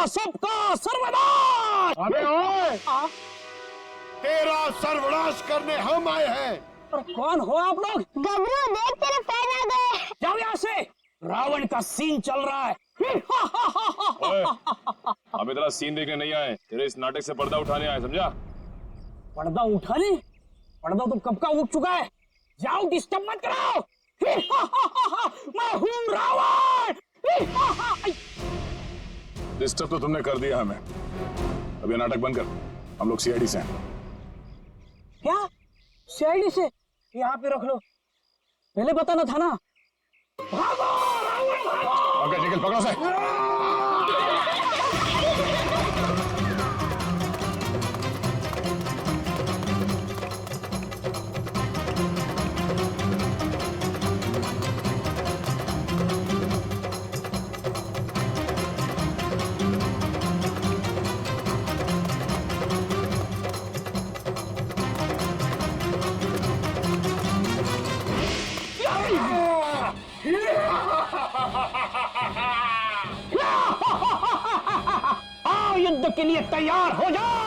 सबका सर्वनाश। अबे ओए, तेरा सर्वनाश करने हम आए हैं। और कौन हो आप लोग? गबरू देख तेरे पैर आ गए। जाओ यहाँ से, रावण का सीन चल रहा है। ओए, हम इतना सीन देखने नहीं आए, तेरे इस नाटक से पर्दा उठाने आए, समझा? पर्दा उठाने? पर्दा तो कब का उठ चुका है। जाओ, डिस्टर्ब मत कराओ। मैं हूँ रावण। डिस्टर्ब तो तुमने कर दिया हमें। अब ये नाटक बंद कर, हम लोग सीआईडी से हैं। क्या सीआईडी से? यहाँ पे रख लो, पहले बताना था ना। भागो रावण भागो। पंकज निकल, पकड़ो से। आओ, युद्ध के लिए तैयार हो जाओ।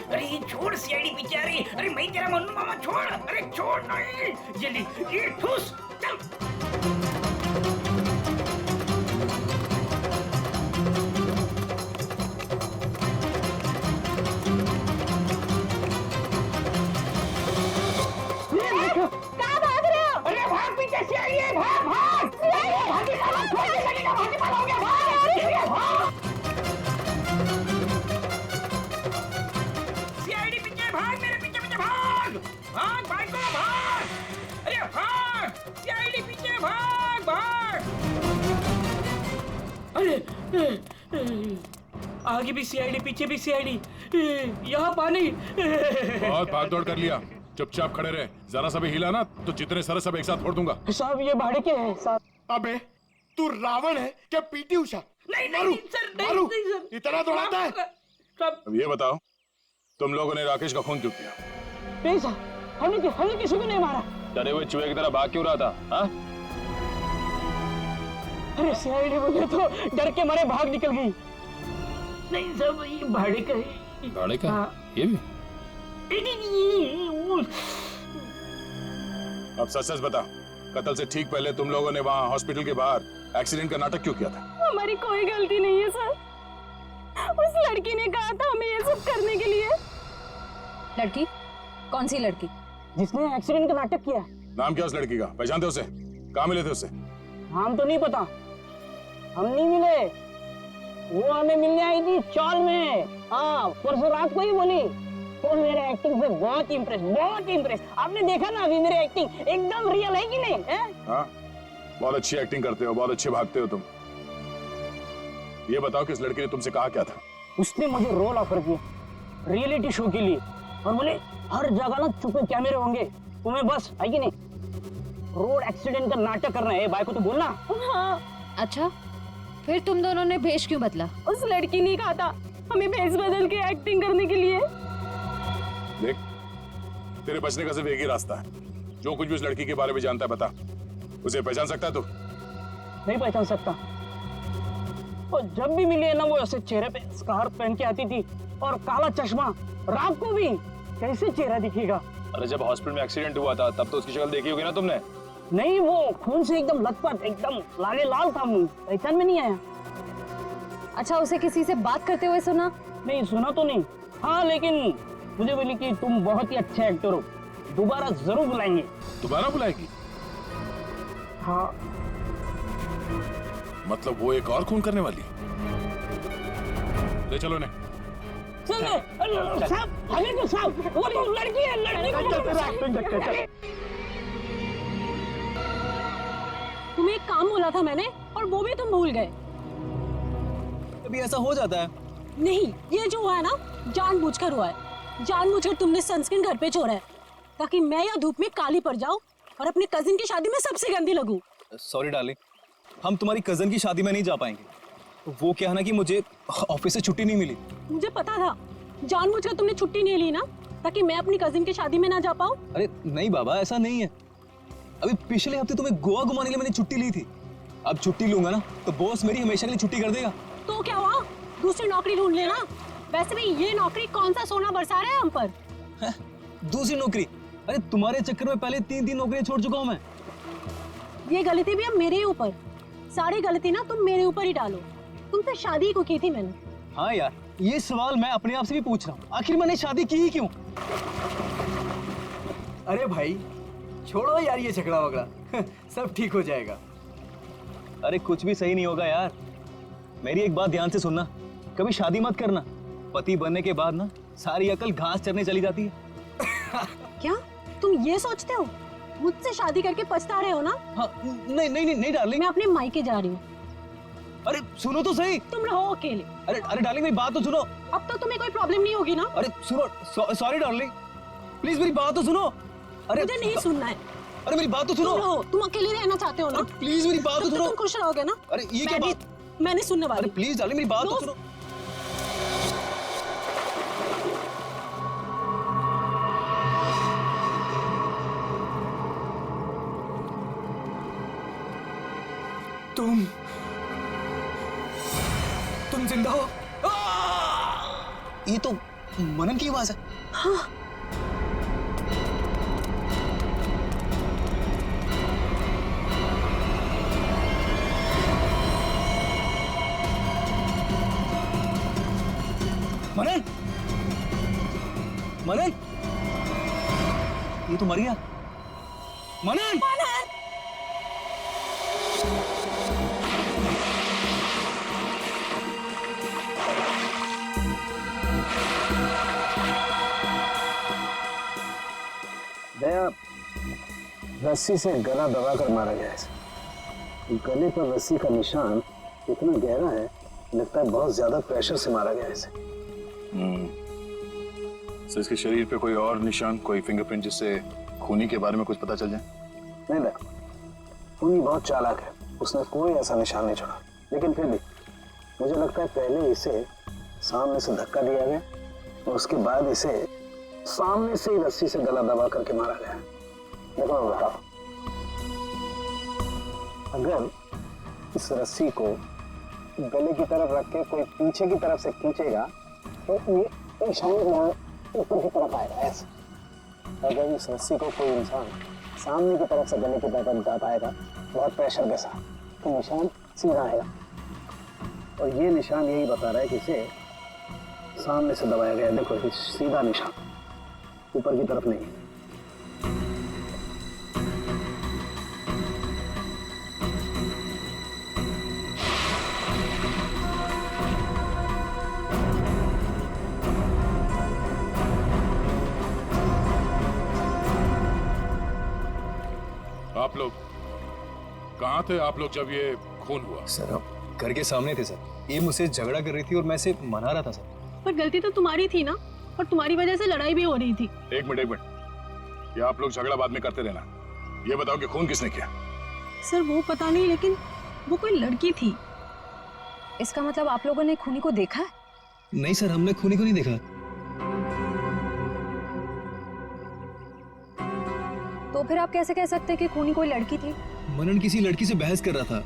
अरे छोड़ सीआईडी पीछे आ रही। अरे मैं तेरा मन्नू मामा, छोड़। अरे छोड़ नहीं, जल्दी ये ठूस चल। कहाँ भाग रहे हो? अरे भाग, पीछे सीआईडी है, भाग भाग। भागी साला, छोड़ लगेगा, भागी भागोगे, भाग। सीआईडी पीछे भाग, मेरे पीछे पीछे भाग। भाग भाग को भाग। अरे भाग, सीआईडी पीछे भाग भाग। अरे आगे भी सीआईडी, पीछे भी सीआईडी, यहाँ पानी। बहुत भाग दौड़ कर लिया, चुपचाप खड़े रहे। जरा सा भी हिला ना तो जितने सारे सब एक साथ फोड़ दूंगा। साहब ये भाड़े के हैं साहब। अबे तू रावण है क्या पीटी उषा? नहीं मारू, नहीं सर, मारू। नहीं सर, इतना दौड़ाता है? अब ये बताओ, तुम लोगों ने राकेश का खून क्यों किया? नहीं साहब, हमने किसी को नहीं मारा। डरे हुए चूहे की तरह भाग क्यों रहा था? हाँ? अरे सीआईडी मुझे तो डर के मारे भाग निकल गई। नहीं सब ये भाड़े का है। भाड़े का? हाँ। ये भी? नहीं, अब सच सच बता, कत्ल से ठीक पहले तुम लोगों ने वहाँ हॉस्पिटल के बाहर एक्सीडेंट का नाटक क्यों किया था? हमारी कोई गलती नहीं है सर। उस लड़की ने कहा था हमें ये सब करने के लिए। लड़की? कौन सी लड़की? जिसने एक्सीडेंट का नाटक किया। नाम क्या उस लड़की का? पहचानते उसे? कहाँ मिले थे उससे? नाम तो नहीं पता, हम नहीं मिले। वो हमें मिलने आई थी चौल में। हाँ, परसों रात को ही बोली। तो मेरे एक्टिंग से बहुत इम्प्रेस। आपने देखा ना अभी मेरी एक्टिंग एकदम रियल है कि नहीं है? हाँ, बहुत अच्छी एक्टिंग करते हो, बहुत अच्छे भागते हो तुम। ये बताओ कि इस लड़की ने तुमसे कहा क्या था? उसने मुझे रोल ऑफर किया रियलिटी शो के लिए और बोले हर जगह ना छुपे कैमरे होंगे, तुम्हें बस है कि नहीं रोड एक्सीडेंट का नाटक करना है। भाई को तो बोलना। हाँ, अच्छा, फिर तुम दोनों ने भेष क्यों बदला? उस लड़की ने कहा था हमें भेष बदल के एक्टिंग करने के लिए। देख, तेरे बचने का सिर्फ एक ही रास्ता है। जो कुछ भी उस लड़की के बारे में जानता है बता। उसे पहचान सकता है तू? नहीं पहचान सकता। और जब भी मिली है ना, वो ऐसे चेहरे पे स्कार्फ पहन के आती थी और काला चश्मा। रात को भी कैसे चेहरा दिखेगा? अरे जब हॉस्पिटल में एक्सीडेंट हुआ था तब तो उसकी शक्ल देखी होगी ना तुमने? नहीं, वो खून से एकदम लथपथ, एकदम लाले लाल था मुंह, पहचान में नहीं आया। अच्छा, उसे किसी से बात करते हुए सुना? नहीं सुना तो नहीं। हाँ, लेकिन मुझे बोली कि तुम बहुत ही अच्छे एक्टर हो, दोबारा जरूर बुलाएंगे। दोबारा बुलाएगी? हाँ। मतलब वो एक और खून करने वाली? ले चलो ने। साहब, हमें तो साहब, वो लड़की है, लड़की को तुम्हें एक काम बोला था मैंने और वो भी तुम भूल गए। कभी ऐसा हो जाता है। नहीं, ये जो हुआ है ना जानबूझकर हुआ है। जानबूझकर तुमने सनस्क्रीन घर पे छोड़ा है ताकि मैं या धूप में काली पड़ जाऊं और अपने कजिन की शादी में सबसे गंदी लगूं। सॉरी डार्लिंग, हम तुम्हारी कजन की शादी में नहीं जा पाएंगे। वो क्या है ना कि मुझे ऑफिस से छुट्टी नहीं मिली। मुझे पता था, जानबूझकर तुमने छुट्टी नहीं ली ना ताकि मैं अपनी कजिन की शादी में ना जा पाऊं। अरे नहीं बाबा, ऐसा नहीं है। अभी पिछले हफ्ते तुम्हें गोवा घुमाने के लिए मैंने छुट्टी ली थी। अब छुट्टी लूंगा ना तो बॉस मेरी हमेशा के लिए छुट्टी कर देगा। तो क्या हुआ, दूसरी नौकरी ढूंढ लेना। वैसे भी ये नौकरी कौन सा सोना बरसा रहा है हम पर। दूसरी नौकरी? अरे तुम्हारे चक्कर में पहले 3 नौकरियां छोड़ चुका हूं मैं। ये गलती भी अब मेरे ही ऊपर। सारी गलती ना तुम मेरे ऊपर ही डालो। तुमसे शादी को की थी मैंने। हाँ यार, ये सवाल मैं अपने आप से भी पूछ रहा हूँ, आखिर मैंने शादी की ही क्यों? अरे भाई छोड़ो यार ये झगड़ा वगड़ा सब ठीक हो जाएगा। अरे कुछ भी सही नहीं होगा यार। मेरी एक बात ध्यान से सुनना, कभी शादी मत करना। पति बनने के बाद ना सारी अकल घास चरने चली जाती है। क्या तुम ये सोचते हो मुझसे शादी करके पछता रहे हो ना? हाँ, नहीं डार्लिंग। मैं अपने मायके जा रही हूँ। अरे सुनो तो सही। तुम रहो अकेले। अरे डार्लिंग मेरी बात तो सुनो। अब तो तुम्हें कोई प्रॉब्लम नहीं होगी ना? अरे सुनो, सॉरी डार्लिंग, प्लीज मेरी बात तो सुनो। अरे मुझे नहीं सुनना है। अरे मेरी बात तो सुनो। तुम रहो, तुम अकेले रहना चाहते हो ना? अरे प्लीज मेरी बात तो सुनो। तुम खुश रहोगे ना? अरे ये क्या बात? मैं नहीं सुनने वाली। अरे प्लीज डार्लिंग मेरी बात तो सुनो। तुम जिंदा हो? ये तो मनन की आवाज है। हाँ। मनन, मनन, ये तो मर गया। मनन, दया रस्सी से गला दबाकर मारा गया है। गले पर रस्सी का निशान इतना गहरा है, लगता है बहुत ज्यादा प्रेशर से मारा गया है इसे। तो इसके शरीर पे कोई और निशान, कोई फिंगरप्रिंट जिससे खूनी के बारे में कुछ पता चल जाए? नहीं देखो, खूनी बहुत चालाक है, उसने कोई ऐसा निशान नहीं छोड़ा। लेकिन फिर भी मुझे लगता है पहले इसे सामने से धक्का दिया गया और उसके बाद इसे सामने से ही रस्सी से गला दबा करके मारा गया। देखो मैं बताओ, अगर इस रस्सी को गले की तरफ रख के कोई पीछे की तरफ से खींचेगा तो ये निशान ऊपर की तरफ आएगा ऐसे। अगर इस रस्सी को कोई इंसान सामने की तरफ से गले की तरफ दबाएगा बहुत प्रेशर के साथ, तो निशान सीधा आएगा। और ये निशान यही बता रहा है कि इसे सामने से दबाया गया। देखो ये सीधा निशान, ऊपर की तरफ नहीं। आप लोग कहाँ थे? आप लोग जब ये खून हुआ? सर हम घर के सामने थे सर। ये मुझसे झगड़ा कर रही थी और मैं इसे मना रहा था सर। पर गलती तो तुम्हारी थी ना, और तुम्हारी वजह से लड़ाई भी हो रही थी। एक मिनट, ये आप लोग झगड़ा बाद में करते रहना। ये बताओ कि खून किसने किया? सर वो पता नहीं, लेकिन वो कोई लड़की थी। इसका मतलब आप लोगों ने खूनी को देखा है? नहीं सर, हमने खूनी को नहीं देखा। तो फिर आप कैसे कह सकते हैं कि खूनी कोई लड़की थी? मनन किसी लड़की से बहस कर रहा था।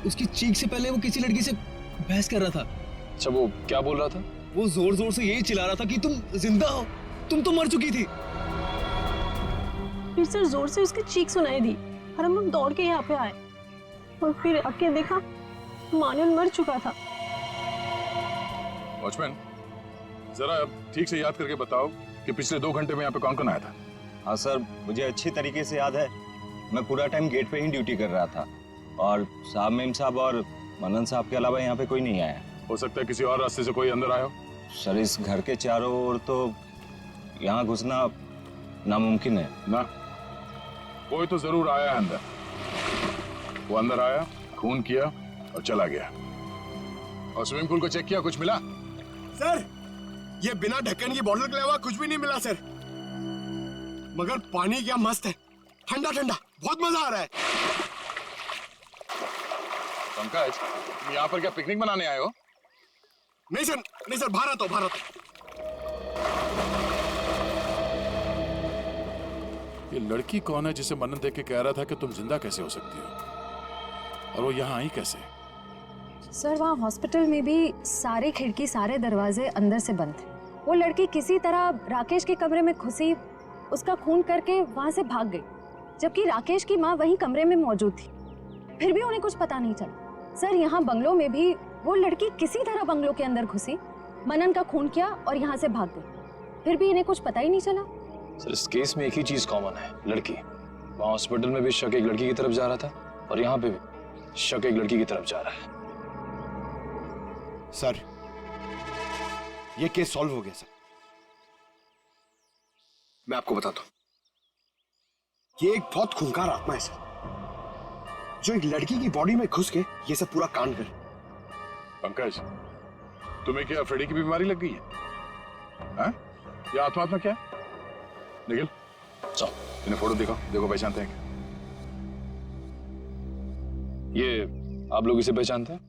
उसकी चीख से पहले वो किसी लड़की से बहस कर रहा था। अच्छा, वो क्या बोल रहा था? वो जोर जोर से यही चिल्ला रहा था कि तुम जिंदा हो, तुम तो मर चुकी थी। फिर सर जोर से उसकी चीख सुनाई दी और हम लोग दौड़ के यहाँ पे आए और फिर आके देखा मानन मर चुका था। वॉचमैन, जरा ठीक से याद करके बताओ कि पिछले 2 घंटे में यहाँ पे कौन कौन आया था? हाँ सर, मुझे अच्छी तरीके से याद है। मैं पूरा टाइम गेट पे ही ड्यूटी कर रहा था और साहब मेम साहब और मनन साहब के अलावा यहाँ पे कोई नहीं आया। हो सकता है किसी और रास्ते से कोई अंदर आया हो। सर इस घर के चारों ओर तो यहाँ घुसना नामुमकिन है ना। कोई तो जरूर आया है अंदर। वो अंदर आया, खून किया और चला गया। और स्विमिंग पूल को चेक किया, कुछ मिला? सर ये बिना ढक्कन की बोतल के अलावा कुछ भी नहीं मिला सर। मगर पानी क्या मस्त है, ठंडा ठंडा, बहुत मजा आ रहा है। पंकज, तुम यहाँ पर क्या पिकनिक मनाने आए हो? नहीं सर, भारत हो भारत। ये लड़की कौन है जिसे मनन देख के कह रहा था कि तुम जिंदा कैसे हो सकती हो, और वो यहाँ आई कैसे? सर वहाँ हॉस्पिटल में भी सारे खिड़की सारे दरवाजे अंदर से बंद थे। वो लड़की किसी तरह राकेश के कमरे में घुसी, उसका खून करके वहाँ से भाग गई, जबकि राकेश की माँ वहीं कमरे में मौजूद थी। फिर भी उन्हें कुछ पता नहीं चला। सर यहाँ बंगलों में भी वो लड़की किसी तरह बंगलों के अंदर घुसी, मनन का खून किया और यहाँ से भाग गई, फिर भी इन्हें कुछ पता ही नहीं चला। सर इस केस में एक ही चीज कॉमन है, लड़की। वहाँ हॉस्पिटल में भी शक एक लड़की की तरफ जा रहा था और यहाँ पे भी शक एक लड़की की तरफ जा रहा है। सर ये केस सॉल्व हो गया सर। मैं आपको बताता हूं, ये एक बहुत खूंखार आत्मा है सर, जो एक लड़की की बॉडी में घुस के ये सब पूरा कांड करे। पंकज, तुम्हें क्या फ्रेडी की बीमारी लग गई है? हाँ? ये आत्मा क्या है? निखिल, चलो इन्हें फोटो देखो पहचानते हैं क्या? ये आप लोग इसे पहचानते हैं?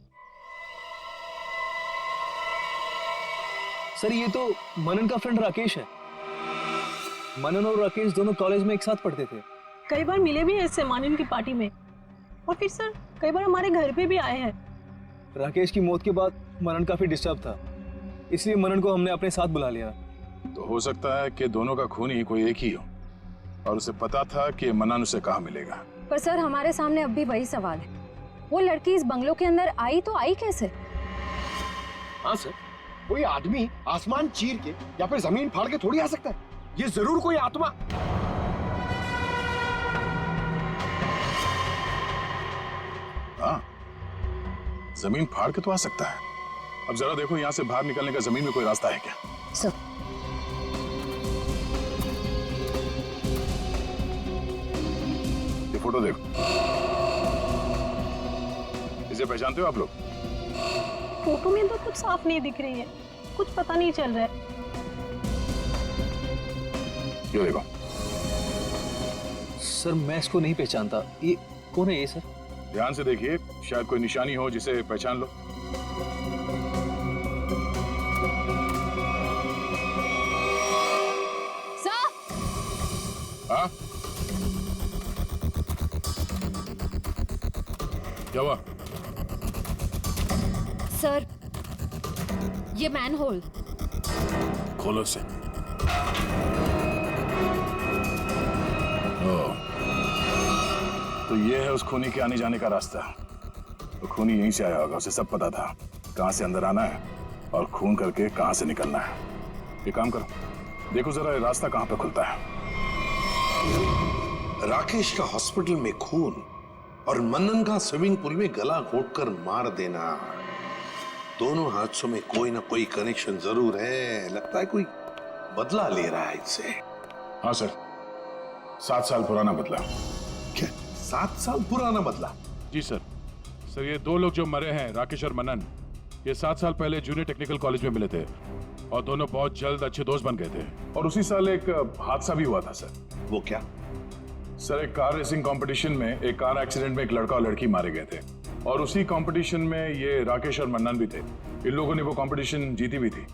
सर ये तो मनन का फ्रेंड राकेश है। मनन और राकेश दोनों कॉलेज में एक साथ पढ़ते थे। कई बार मिले भी हैं इससे मानन की पार्टी में, और फिर सर कई बार हमारे घर पे भी आए हैं। राकेश की मौत के बाद मनन काफी डिस्टर्ब था, इसलिए मनन को हमने अपने साथ बुला लिया। तो हो सकता है कि दोनों का खून ही कोई एक ही हो, और उसे पता था कि मनन उसे कहाँ मिलेगा। पर सर हमारे सामने अब भी वही सवाल है, वो लड़की इस बंगलों के अंदर आई तो आई कैसे? हाँ सर, कोई आदमी आसमान चीर के या फिर जमीन फाड़ के थोड़ी आ सकता है, ये जरूर कोई आत्मा। हाँ, जमीन फाड़ के तो आ सकता है। अब जरा देखो यहाँ से बाहर निकलने का जमीन में कोई रास्ता है क्या? सर ये फोटो देखो, इसे पहचानते हो आप लोग? फोटो में तो कुछ साफ नहीं दिख रही है, कुछ पता नहीं चल रहा है। ये देखो। सर मैं इसको नहीं पहचानता, ये कौन है ये सर? ध्यान से देखिए, शायद कोई निशानी हो जिसे पहचान लो। सर हाँ, क्या हुआ? सर ये मैनहोल। खोलो से। तो ये है उस खूनी के आने जाने का रास्ता। तो खूनी यहीं से आया होगा, उसे सब पता था कहां से अंदर आना है और खून करके कहां से निकलना है। ये काम करो, देखो जरा ये रास्ता कहां पे खुलता है। राकेश का हॉस्पिटल में खून और मनन का स्विमिंग पूल में गला घोटकर मार देना, दोनों हादसों में कोई ना कोई कनेक्शन जरूर है। लगता है कोई बदला ले रहा है इससे। हाँ सर, 7 साल पुराना बदला। क्या 7 साल पुराना बदला? जी सर। सर ये 2 लोग जो मरे हैं, राकेश और मनन, ये 7 साल पहले जूनियर टेक्निकल कॉलेज में मिले थे और दोनों बहुत जल्द अच्छे दोस्त बन गए थे। और उसी साल एक हादसा भी हुआ था सर। वो क्या? सर एक कार रेसिंग कंपटीशन में एक कार एक्सीडेंट में एक लड़का और लड़की मारे गए थे, और उसी कंपटीशन में ये राकेश और मन्नन भी थे। इन लोगों ने वो कंपटीशन जीती भी थी।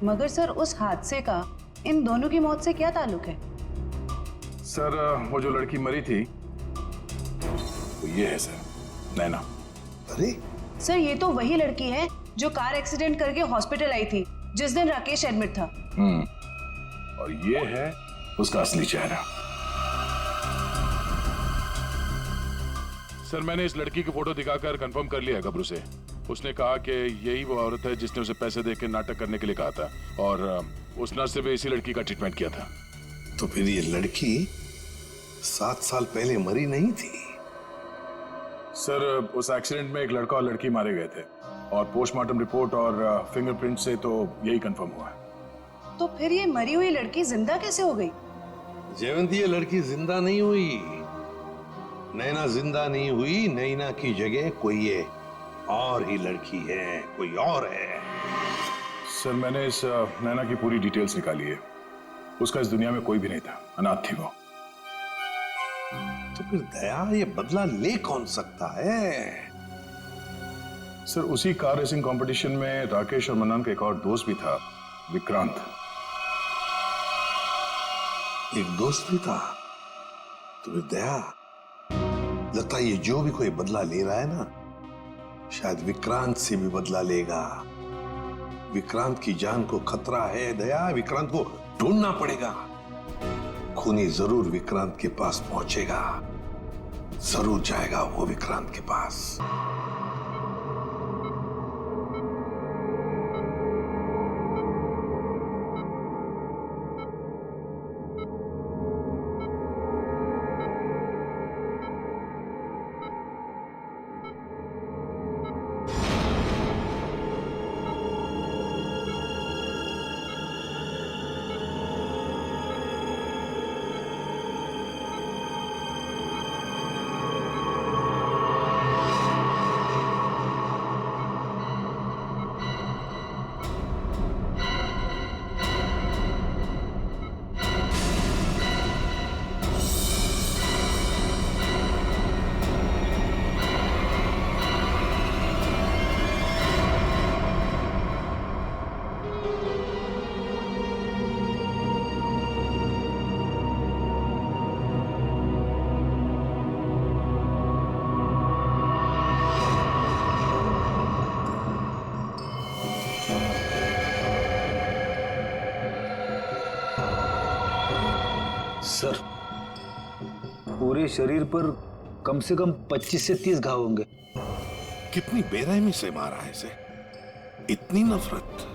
मगर सर उस हादसे का इन दोनों की मौत से क्या ताल्लुक है? सर वो जो लड़की मरी थी वो ये है सर, नैना। अरे सर ये तो वही लड़की है जो कार एक्सीडेंट करके हॉस्पिटल आई थी जिस दिन राकेश एडमिट था। और ये है उसका असली चेहरा। सर मैंने इस लड़की की फोटो दिखाकर कंफर्म कर लिया गबरू से। उसने कहा कि यही वो औरत है जिसने उसे पैसे देकर नाटक करने के लिए कहा था, और उस नर्स से भी इसी लड़की का ट्रीटमेंट किया था। तो फिर ये लड़की 7 साल पहले मरी नहीं थी? सर उस एक्सीडेंट में एक लड़का और लड़की मारे गए थे, और पोस्टमार्टम रिपोर्ट और फिंगरप्रिंट से तो यही कंफर्म हुआ है। तो फिर ये मरी हुई लड़की जिंदा कैसे हो गई? जयवंती, ये लड़की जिंदा नहीं हुई। नैना जिंदा नहीं हुई। नैना की जगह कोई ये और ही लड़की है, कोई और है। सर मैंने इस नैना की पूरी डिटेल्स निकाली है। उसका इस दुनिया में कोई भी नहीं था, अनाथ थी वो। तो फिर दया ये बदला ले कौन सकता है? सर उसी कार रेसिंग कंपटीशन में राकेश और मनन का एक और दोस्त भी था, विक्रांत। एक दोस्त भी था? तो फिर दया, लगता है ये जो भी कोई बदला ले रहा है ना, शायद विक्रांत से भी बदला लेगा। विक्रांत की जान को खतरा है दया, विक्रांत को ढूंढना पड़ेगा। खूनी जरूर विक्रांत के पास पहुंचेगा, जरूर जाएगा वो विक्रांत के पास। सर, पूरे शरीर पर कम से कम 25 से 30 घाव होंगे। कितनी बेरहमी से मारा है इसे, इतनी नफरत।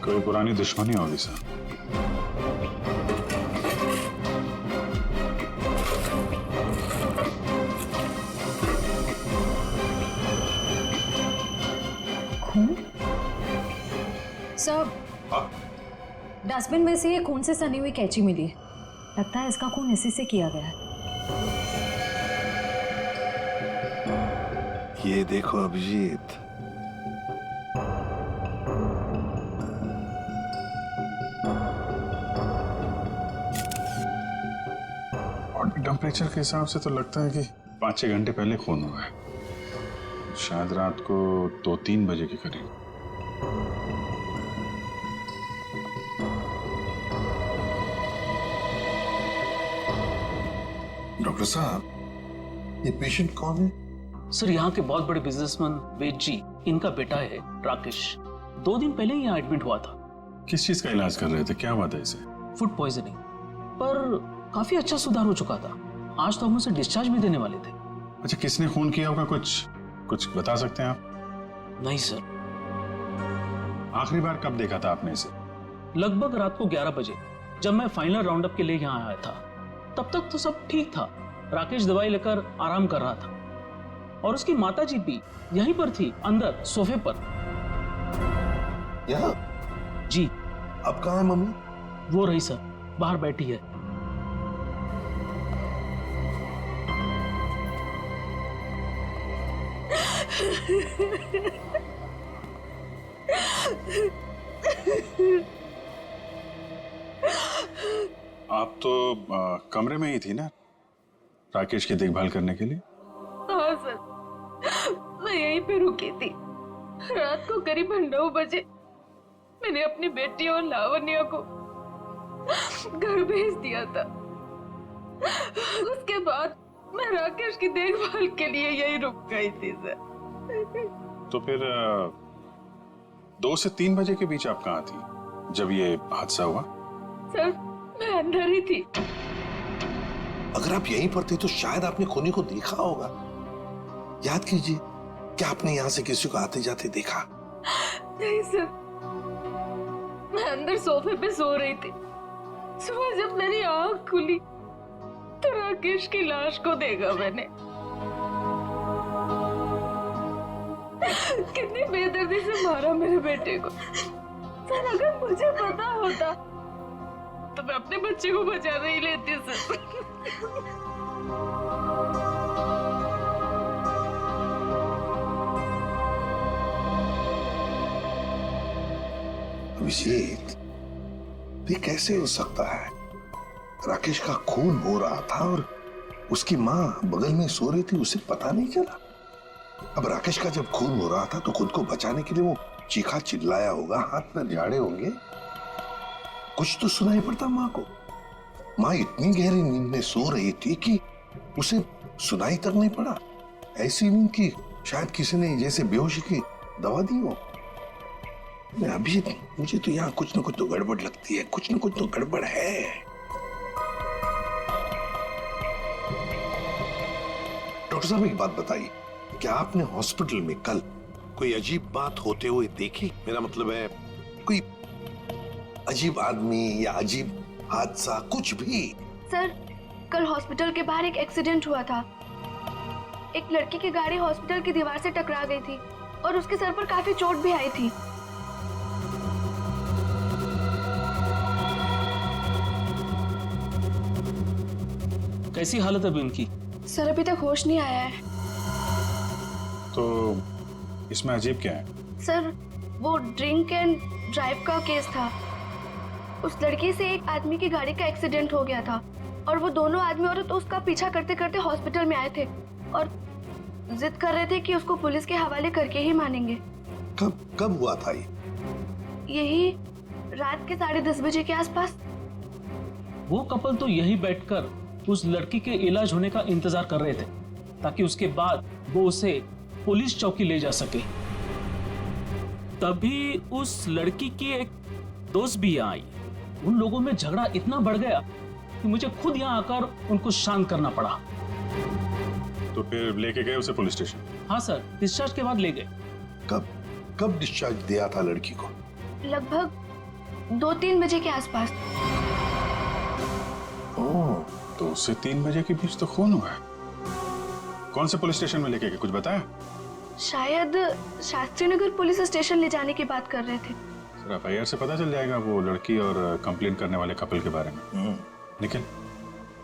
कोई पुरानी दुश्मनी होगी सर। सर, डस्टबिन में से ये खून से सनी हुई कैंची मिली है। लगता है इसका खून इसी से किया गया है। ये देखो अभिजीत, बॉडी टेम्परेचर के हिसाब से तो लगता है कि 5-6 घंटे पहले खून हुआ है, शायद रात को 2-3 बजे के करीब। डॉक्टर साहब, ये पेशेंट कौन है? सर यहाँ के बहुत बड़े बिजनेसमैन वेद जी, इनका बेटा है राकेश। 2 दिन पहले ही यहाँ एडमिट हुआ था। किस चीज का इलाज कर रहे थे, क्या बात है इसे? फूड पॉइजनिंग, पर काफी अच्छा सुधार हो चुका था। आज तो हम उसे डिस्चार्ज भी देने वाले थे। अच्छा, किसने खून किया होगा, कुछ बता सकते हैं आप? नहीं सर। आखिरी बार कब देखा था आपने इसे? लगभग रात को 11 बजे, जब मैं फाइनल राउंड अप के लिए यहाँ आया था। तब तक तो सब ठीक था। राकेश दवाई लेकर आराम कर रहा था और उसकी माताजी भी यहीं पर थी, अंदर सोफे पर। यहाँ? जी। अब कहाँ है मम्मी? वो रही सर, बाहर बैठी है। आप तो कमरे में ही थी ना राकेश की देखभाल करने के लिए? हाँ सर, मैं यहीं पे रुकी थी। रात को करीबन 9 बजे मैंने अपनी बेटी और लावण्या को घर भेज दिया था। उसके बाद मैं राकेश की देखभाल के लिए यहीं रुक गई थी सर। तो फिर 2 से 3 बजे के बीच आप कहाँ थी जब ये हादसा हुआ? सर, मैं अंदर ही थी। अगर आप यहीं पर थे तो शायद आपने खूनी को देखा होगा। याद कीजिए, क्या आपने यहाँ से किसी को आते जाते देखा? नहीं सर, मैं अंदर सोफे पे सो रही थी। सुबह जब मेरी आंख खुली तो राकेश की लाश को देखा मैंने। कितनी बेदर्दी से मारा मेरे बेटे को। सर, अगर मुझे पता होता तो मैं अपने बच्चे को बचा नहीं लेती सर। अभिजीत, ये कैसे हो सकता है? राकेश का खून हो रहा था और उसकी माँ बगल में सो रही थी, उसे पता नहीं चला। अब राकेश का जब खून हो रहा था तो खुद को बचाने के लिए वो चीखा चिल्लाया होगा, हाथ पैर झाड़े होंगे, कुछ तो सुनाई पड़ता माँ को। माँ इतनी गहरी नींद में सो रही थी कि उसे सुनाई तक नहीं पड़ा। ऐसी नींद की शायद किसी ने जैसे बेहोशी की दवा दी हो। अभी मुझे तो यहाँ कुछ न कुछ तो गड़बड़ लगती है, कुछ न कुछ तो गड़बड़ है। डॉक्टर साहब एक बात बताइए, क्या आपने हॉस्पिटल में कल कोई अजीब बात होते हुए देखी? मेरा मतलब है कोई अजीब आदमी या अजीब हादसा, कुछ भी? सर, कल हॉस्पिटल के बाहर एक एक्सीडेंट हुआ था। एक लड़की की गाड़ी हॉस्पिटल की दीवार से टकरा गई थी और उसके सर पर काफी चोट भी आई थी। कैसी हालत है अभी उनकी? सर, अभी तक होश नहीं आया है। तो इसमें अजीब क्या है? सर, वो ड्रिंक एंड ड्राइव का केस था। उस लड़की से एक आदमी की गाड़ी का एक्सीडेंट हो गया था और वो दोनों आदमी औरत उसका पीछा करते करते हॉस्पिटल में आए थे और जिद कर रहे थे कि उसको पुलिस के हवाले करके ही मानेंगे। कब हुआ था ये? यही रात के 10:30 बजे के आसपास। वो कपल तो यही बैठकर उस लड़की के इलाज होने का इंतजार कर रहे थे ताकि उसके बाद वो उसे पुलिस चौकी ले जा सके। तभी उस लड़की की एक दोस्त भी यहाँ आई। उन लोगों में झगड़ा इतना बढ़ गया कि मुझे खुद यहाँ आकर उनको शांत करना पड़ा। तो फिर लेके गए उसे पुलिस स्टेशन? हाँ सर, डिस्चार्ज के बाद ले गए। कब डिस्चार्ज दिया था लड़की को? लगभग 2-3 बजे के आसपास। ओह, तो उससे 3 बजे के बीच तो खून हुआ है। कौन से पुलिस स्टेशन में लेके गए, कुछ बताया? शायद शास्त्री नगर पुलिस स्टेशन ले जाने की बात कर रहे थे। सर, FIR से पता चल जाएगा वो लड़की और कंप्लेंट करने वाले कपल के बारे में। निखिल,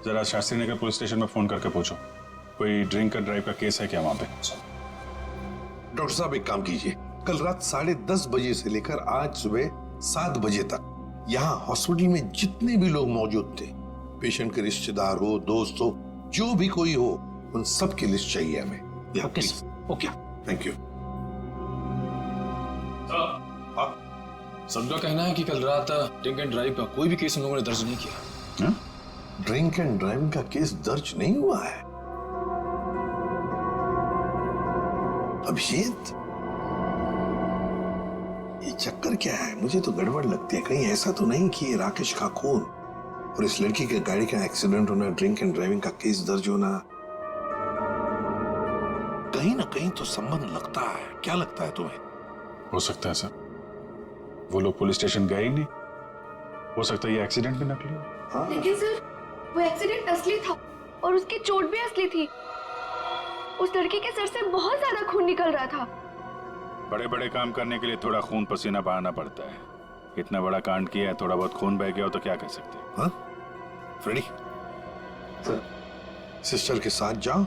जरा शास्त्री नगर पुलिस स्टेशन में फोन करके पूछो कोई ड्रिंक एंड ड्राइव का केस है क्या वहां पे। डॉक्टर साहब एक काम कीजिए, कल रात 10:30 बजे से लेकर आज सुबह 7 बजे तक यहाँ हॉस्पिटल में जितने भी लोग मौजूद थे, पेशेंट के रिश्तेदार हो, दोस्त हो, जो भी कोई हो, उन सब की लिस्ट चाहिए हमें। Okay okay, thank you. सबका कहना है कि कल रात ड्रिंक एंड ड्राइव का कोई भी केस हम लोगों ने दर्ज नहीं किया। ड्रिंक एंड ड्राइविंग का केस दर्ज नहीं हुआ है? अभिजीत, ये चक्कर क्या है? मुझे तो गड़बड़ लगती है। कहीं ऐसा तो नहीं कि ये राकेश का खून और इस लड़की के गाड़ी का एक्सीडेंट होना, ड्रिंक एंड ड्राइविंग का केस दर्ज होना, कहीं ना कहीं तो संबंध लगता है। क्या लगता है तुम्हें? हो सकता है सर, वो लोग पुलिस स्टेशन गए ही नहीं। हो सकता है ये एक्सीडेंट भी नकली हो। लेकिन सर, वो एक्सीडेंट असली था और उसकी चोट भी असली थी। उस लड़की के सर से बहुत ज्यादा खून निकल रहा था। बड़े बड़े काम करने के लिए थोड़ा खून पसीना बहाना पड़ता है। इतना बड़ा कांड किया है, थोड़ा बहुत खून बह गया हो तो क्या कह सकते हैं। हाँ? फ्रेडी, सिस्टर के साथ जाओ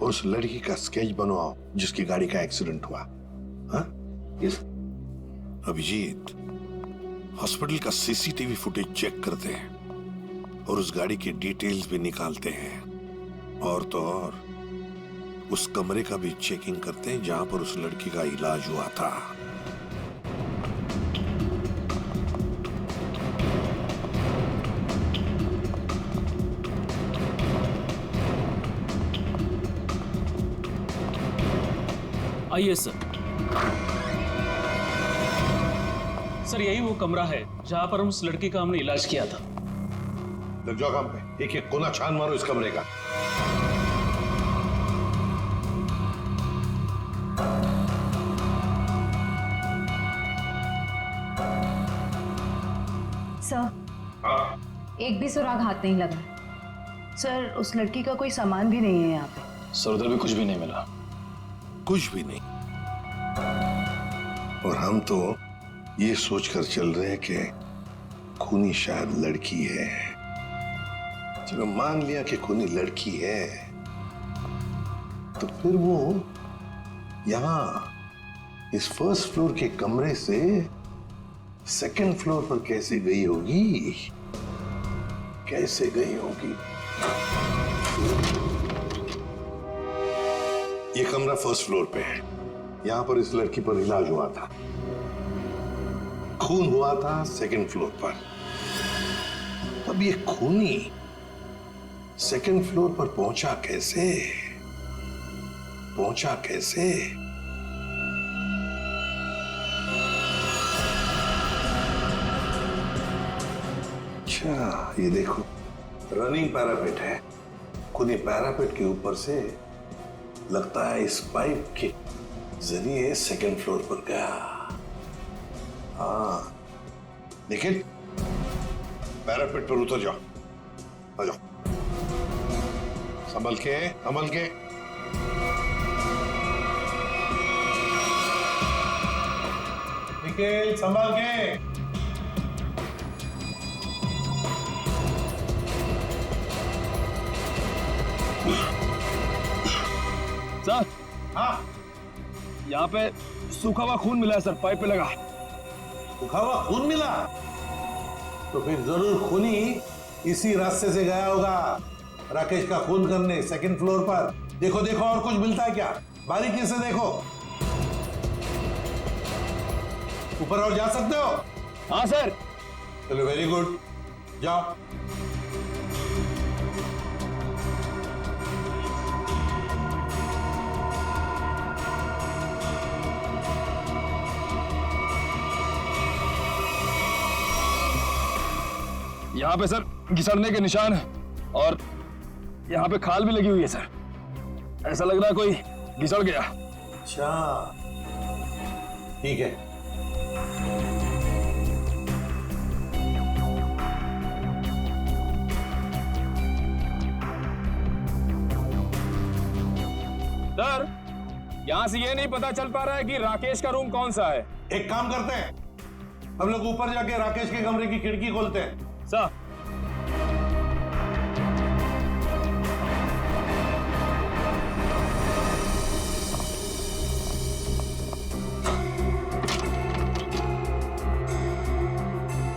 और उस लड़की का स्केच बनवाओ जिसकी गाड़ी का एक्सीडेंट हुआ। हाँ? यस। अभिजीत, हॉस्पिटल का CCTV फुटेज चेक करते हैं और उस गाड़ी की डिटेल्स भी निकालते हैं, और तो और उस कमरे का भी चेकिंग करते हैं जहां पर उस लड़की का इलाज हुआ था। आइए सर। सर, यही वो कमरा है जहां पर उस लड़की का हमने इलाज किया था। लग जाओ काम पे, एक एक कोना छान मारो इस कमरे का। सर, एक भी सुराग हाथ नहीं लगा। सर, उस लड़की का कोई सामान भी नहीं है यहाँ पे। सर, उधर भी कुछ भी नहीं मिला। कुछ भी नहीं। और हम तो ये सोचकर चल रहे हैं कि खूनी शायद लड़की है। चलो मान लिया कि खूनी लड़की है, तो फिर वो यहाँ इस फर्स्ट फ्लोर के कमरे से सेकंड फ्लोर पर कैसे गई होगी? कैसे गई होगी? ये कमरा फर्स्ट फ्लोर पे है। यहां पर इस लड़की पर इलाज हुआ था। खून हुआ था सेकंड फ्लोर पर। अब ये खूनी सेकंड फ्लोर पर पहुंचा कैसे? पहुंचा कैसे? अच्छा, ये देखो, रनिंग पैरापेट है। खूनी पैरापेट के ऊपर से लगता है इस पाइप के जरिए सेकंड फ्लोर पर गया। हाँ, निखिल, पैरापेट पर उतर जाओ। आ जाओ, संभल के, संभल के। निखिल, संभल के। सर, हाँ, यहाँ पे सूखा हुआ खून मिला है सर, पाइप पे लगा। सूखा हुआ खून मिला? तो फिर जरूर खूनी इसी रास्ते से गया होगा राकेश का खून करने सेकंड फ्लोर पर। देखो देखो, और कुछ मिलता है क्या? बारीकी से देखो। ऊपर और जा सकते हो? हाँ सर। चलो, वेरी गुड, जाओ। यहाँ पे सर घिसड़ने के निशान है और यहाँ पे खाल भी लगी हुई है सर। ऐसा लग रहा है कोई घिसड़ गया। अच्छा, ठीक है। सर, यहाँ से ये नहीं पता चल पा रहा है कि राकेश का रूम कौन सा है। एक काम करते हैं, हम लोग ऊपर जाके राकेश के कमरे की खिड़की खोलते हैं। सर,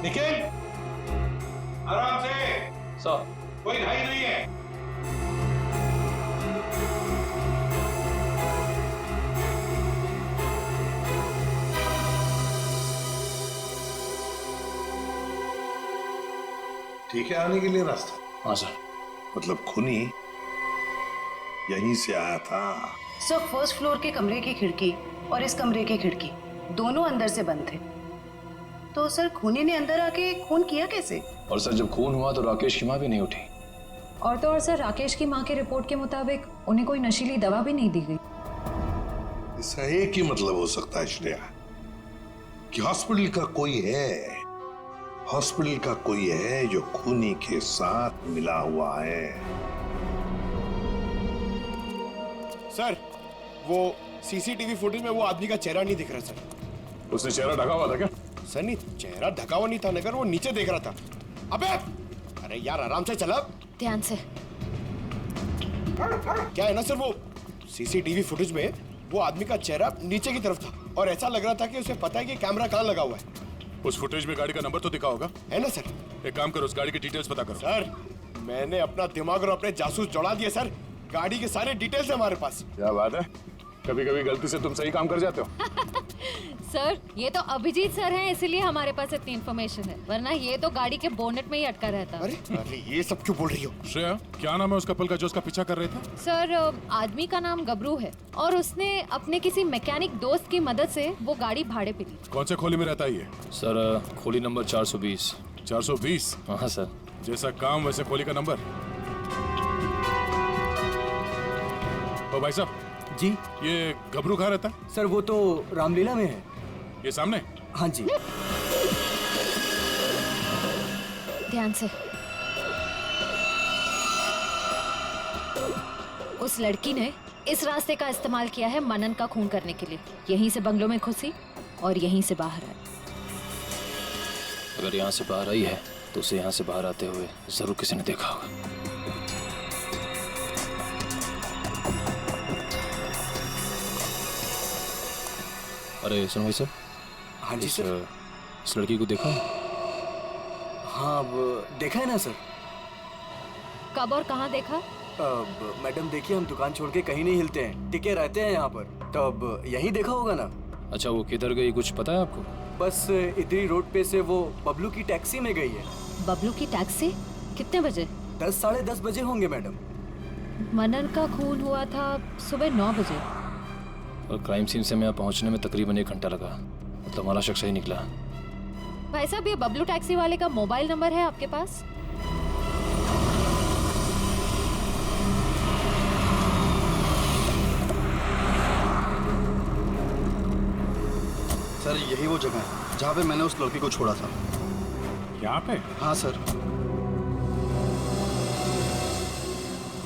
निखिल, आराम से। सर, कोई घाई नहीं है। ठीक है आने के लिए रास्ता? हाँ सर। मतलब खूनी यहीं से आया था? सर, फर्स्ट फ्लोर के कमरे की खिड़की और इस कमरे की खिड़की दोनों अंदर से बंद थे। तो सर, खूनी ने अंदर आके खून किया कैसे? और सर, जब खून हुआ तो राकेश की माँ भी नहीं उठी। और तो और सर, राकेश की माँ की रिपोर्ट के मुताबिक उन्हें कोई नशीली दवा भी नहीं दी गई। इसका एक ही मतलब हो सकता है श्रेया, कि हॉस्पिटल का कोई है, हॉस्पिटल का कोई है जो खूनी के साथ मिला हुआ है। सर, वो सीसीटीवी फुटेज में वो आदमी का चेहरा नहीं दिख रहा सर। उसने चेहरा ढका हुआ था क्या? सर नहीं, चेहरा ढका हुआ नहीं था, मगर वो नीचे देख रहा था। अबे, अरे यार आराम से चला। ध्यान से। क्या है ना सर, वो सीसीटीवी फुटेज में वो आदमी का चेहरा नीचे की तरफ था और ऐसा लग रहा था कि उसे पता है कि कैमरा कहाँ लगा हुआ है। उस फुटेज में गाड़ी का नंबर तो दिखा होगा? है ना सर। एक काम करो, उस गाड़ी की डिटेल्स पता करो। सर, मैंने अपना दिमाग और अपने जासूस जोड़ा दिए सर। गाड़ी के सारे डिटेल्स है हमारे पास। क्या बात है, कभी कभी गलती से तुम सही काम कर जाते हो। सर, ये तो अभिजीत सर हैं, इसीलिए हमारे पास इतनी इन्फॉर्मेशन है, वरना ये तो गाड़ी के बोनेट में ही अटका रहता। अरे ये सब क्यों बोल रही हो? श्रेया, क्या नाम है उस कपल का जो उसका पीछा कर रहे थे? सर, आदमी का नाम गबरू है और उसने अपने किसी मैकेनिक दोस्त की मदद से वो गाड़ी भाड़े पे ली। कौन से खोली में रहता है ये? सर, खोली नंबर 420। 420? हाँ सर। जैसा काम वैसे खोली का नंबर। ओ भाई साहब जी, ये गबरू कहाँ रहता है? सर वो तो रामलीला में है। ये सामने? हाँ जी। ध्यान से। उस लड़की ने इस रास्ते का इस्तेमाल किया है मनन का खून करने के लिए। यहीं से बंगलों में घुसी और यहीं से बाहर आई। अगर यहाँ से बाहर आई है तो उसे यहाँ से बाहर आते हुए जरूर किसी ने देखा होगा। अरे सुनो भाई साहब, हाँ जी सर। इस लड़की को देखा? हाँ अब देखा है ना सर। कब और कहाँ देखा? अब मैडम देखिए, हम दुकान छोड़ के कहीं नहीं हिलते हैं, टिके रहते हैं यहाँ पर, तो अब यही देखा होगा ना। अच्छा, वो किधर गई कुछ पता है आपको? बस इधरी रोड पे से वो बबलू की टैक्सी में गई है। बबलू की टैक्सी? कितने बजे? 10 साढ़े 10 बजे होंगे मैडम। मनन का खून हुआ था सुबह 9 बजे। और क्राइम सीन से मैं यहाँ पहुँचने में तकरीबन 1 घंटा लगा। मतलब हमारा शख्स सही निकला। भाई साहब, ये बबलू टैक्सी वाले का मोबाइल नंबर है आपके पास? सर यही वो जगह है जहाँ पे मैंने उस लड़की को छोड़ा था। यहाँ पे? हाँ सर।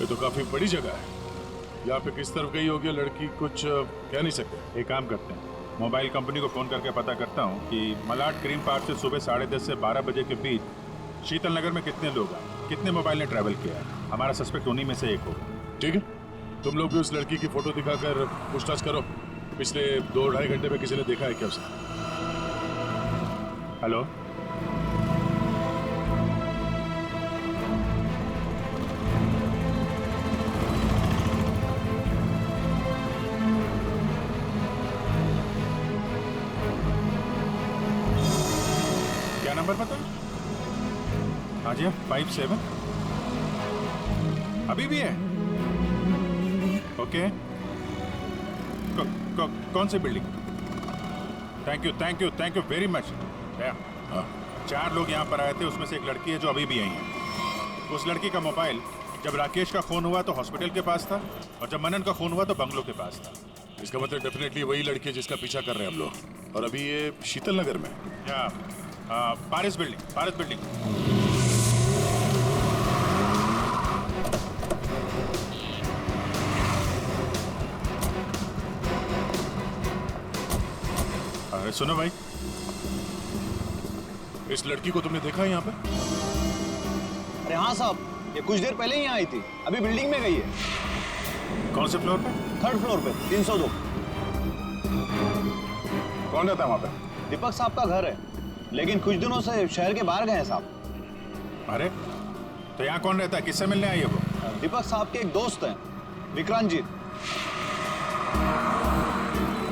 ये तो काफी बड़ी जगह है। यहाँ पे किस तरफ गई होगी लड़की कुछ कह नहीं सकते। एक काम करते हैं, मोबाइल कंपनी को फोन करके पता करता हूँ कि मलाड क्रीम पार्क से सुबह 10:30 से 12 बजे के बीच शीतल नगर में कितने लोग हैं, कितने मोबाइल ने ट्रैवल किया है। हमारा सस्पेक्ट उन्हीं में से एक होगा। ठीक है, तुम लोग भी उस लड़की की फोटो दिखाकर पूछताछ करो। पिछले 2-2.5 घंटे में किसी ने देखा है क्या उसे? हेलो, क्या नंबर पता? हाँ जी, 57 अभी भी है? ओके, कौन सी building? Thank you very much. 4 लोग यहाँ पर आए थे, उसमें से एक लड़की है जो अभी भी आई है। उस लड़की का मोबाइल जब राकेश का खून हुआ तो हॉस्पिटल के पास था, और जब मनन का खून हुआ तो बंगलो के पास था। इसका मतलब डेफिनेटली वही लड़की है जिसका पीछा कर रहे हैं हम लोग। और अभी ये शीतल नगर में? या पारिस बिल्डिंग। अरे सुनो भाई, इस लड़की को तुमने देखा है यहाँ पे? अरे हाँ साहब, ये कुछ देर पहले ही आई थी, अभी बिल्डिंग में गई है। कौन से फ्लोर पे? 3rd फ्लोर पे, 302। कौन रहता है वहाँ पे? दीपक साहब का घर है, लेकिन कुछ दिनों से शहर के बाहर गए हैं साहब। अरे तो यहाँ कौन रहता है, किससे मिलने आई है वो? दीपक साहब के एक दोस्त हैं, विक्रांत जी,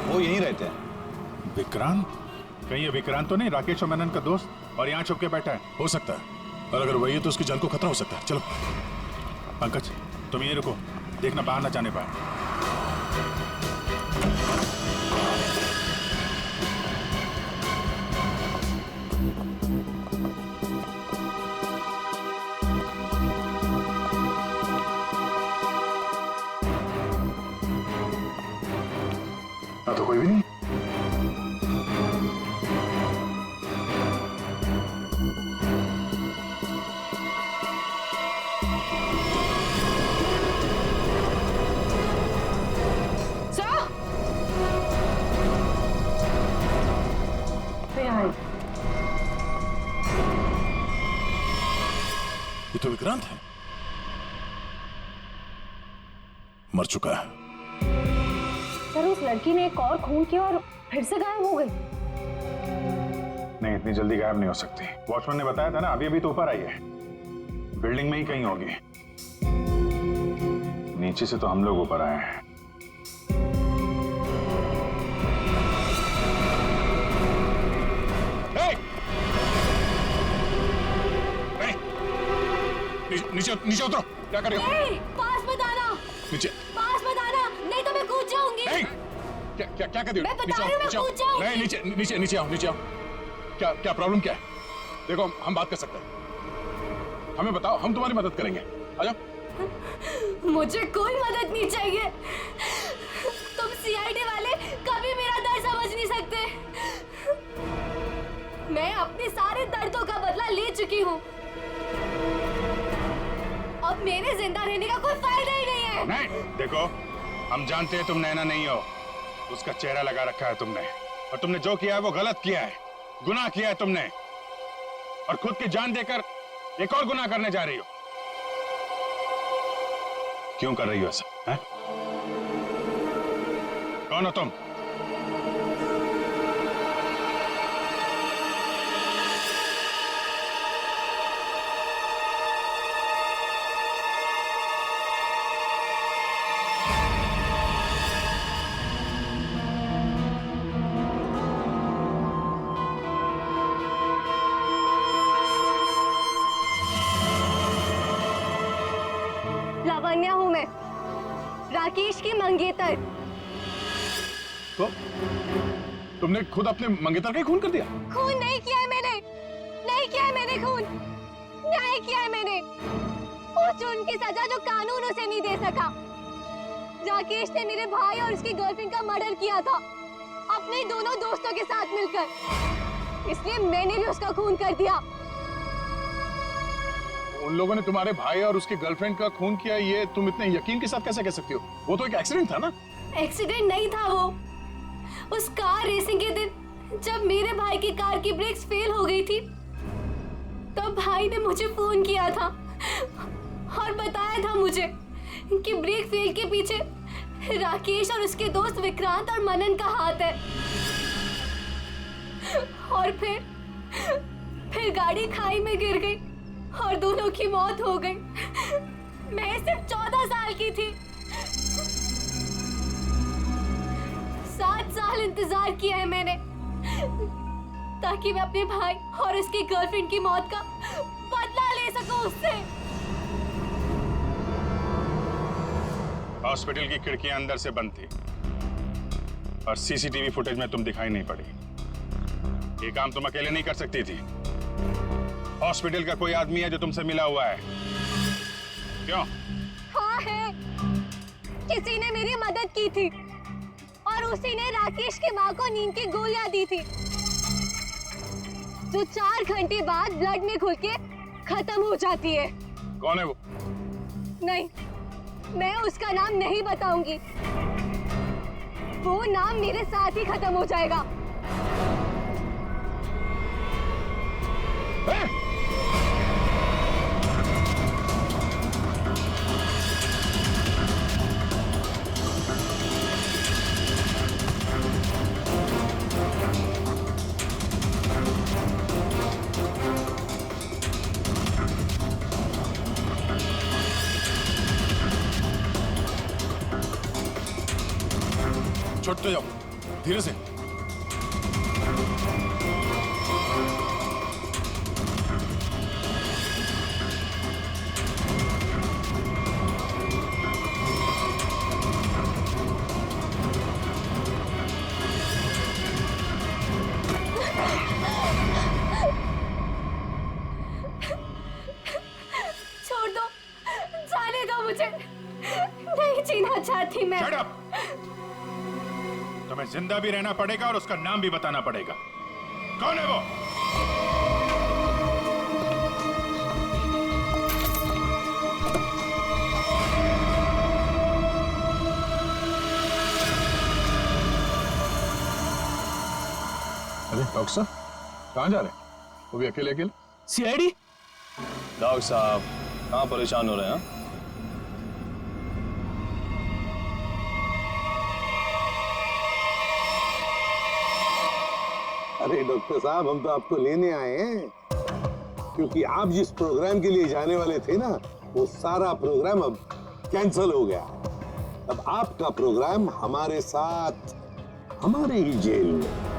वो यहीं रहते हैं। विक्रांत? कहीं ये विक्रांत तो नहीं राकेश और मनन का दोस्त, और यहाँ छुप के बैठा है? हो सकता है, और अगर वही है तो उसकी जान को खतरा हो सकता है। चलो पंकज, तुम यहीं रुको, देखना बाहर ना जाने पाए। तो कोई भी नहीं। ये तो विक्रांत है, मर चुका है। सर उस लड़की ने एक और खून किया और फिर से गायब हो गई। नहीं, इतनी जल्दी गायब नहीं हो सकती। वॉचमैन ने बताया था ना, अभी तो ऊपर आई है, बिल्डिंग में ही कहीं होगी। नीचे से तो हम लोग ऊपर आए हैं। नीचे उतरो, क्या कर रहे हो? पास मत आना, नीचे पास मत आना, नहीं तो मैं कूद जाऊंगी। नहीं, क्या कर रही हो? मैं बता रही हूँ, मैं कूद जाऊंगी। नहीं, नीचे आओ। क्या प्रॉब्लम क्या है? देखो हम बात कर सकते हैं, हमें बताओ, हम तुम्हारी मदद करेंगे। आ जाओ। मुझे कोई मदद नहीं चाहिए। तुम सीआईडी वाले कभी मेरा दर्द समझ नहीं सकते। मैं अपने सारे दर्दों का बदला ले चुकी हूँ। अब मेरे जिंदा रहने का कोई फायदा ही नहीं है। नहीं, देखो हम जानते हैं तुम नैना नहीं हो, उसका चेहरा लगा रखा है तुमने, और तुमने जो किया है वो गलत किया है, गुनाह किया है तुमने, और खुद की जान देकर एक और गुनाह करने जा रही हो। क्यों कर रही हो ऐसा? हैं? कौन हो तुम? कन्या हूँ मैं, राकेश की मंगेतर। तो तुमने खुद अपने मंगेतर का ही खून कर दिया? खून नहीं किया है मैंने, नहीं किया है मैंने खून, न्याय किया है मैंने। उस जुर्म की सजा जो कानून उसे नहीं दे सका। राकेश ने मेरे भाई और उसकी गर्लफ्रेंड का मर्डर किया था अपने दोनों दोस्तों के साथ मिलकर, इसलिए मैंने भी उसका खून कर दिया। उन लोगों ने तुम्हारे भाई और उसकी गर्लफ्रेंड का खून किया, ये तुम इतने यकीन के साथ कैसे कह सकती हो? वो तो एक एक्सीडेंट था ना? एक्सीडेंट नहीं था वो। उस कार रेसिंग के दिन जब मेरे भाई की कार की ब्रेक्स फेल हो गई थी, तब भाई ने मुझे फोन किया था और बताया था मुझे कि ब्रेक फेल के पीछे राकेश और उसके दोस्त विक्रांत और मनन का हाथ है। और फिर गाड़ी खाई में गिर गई और दोनों की मौत हो गई। मैं सिर्फ 14 साल की थी। 7 साल इंतजार किया है मैंने ताकि मैं अपने भाई और उसकी गर्लफ्रेंड की मौत का बदला ले सकूं उससे। हॉस्पिटल की खिड़कियां अंदर से बंद थी और सीसीटीवी फुटेज में तुम दिखाई नहीं पड़ी। ये काम तुम अकेले नहीं कर सकती थी। हॉस्पिटल का कोई आदमी है जो तुमसे मिला हुआ है? क्यों? हाँ है, किसी ने मेरी मदद की थी और उसी ने राकेश की माँ को नींद की गोलियां दी थी जो 4 घंटे बाद ब्लड में घुल के खत्म हो जाती है। कौन है वो? नहीं, मैं उसका नाम नहीं बताऊंगी। वो नाम मेरे साथ ही खत्म हो जाएगा। छोड़ते जाओ, धीरे से। छोड़ दो, जाने दो मुझे, नहीं जीना चाहती मैं। Shut up! तुम्हें जिंदा भी रहना पड़ेगा और उसका नाम भी बताना पड़ेगा। कौन है वो? अरे डॉक्टर साहब, कहाँ जा रहे हैं? वो भी अकेले अकेले? सीआईडी? डॉक्टर साहब कहाँ परेशान हो रहे हैं? अरे डॉक्टर साहब, हम तो आपको लेने आए हैं क्योंकि आप जिस प्रोग्राम के लिए जाने वाले थे ना, वो सारा प्रोग्राम अब कैंसिल हो गया। अब आपका प्रोग्राम हमारे साथ, हमारे ही जेल में।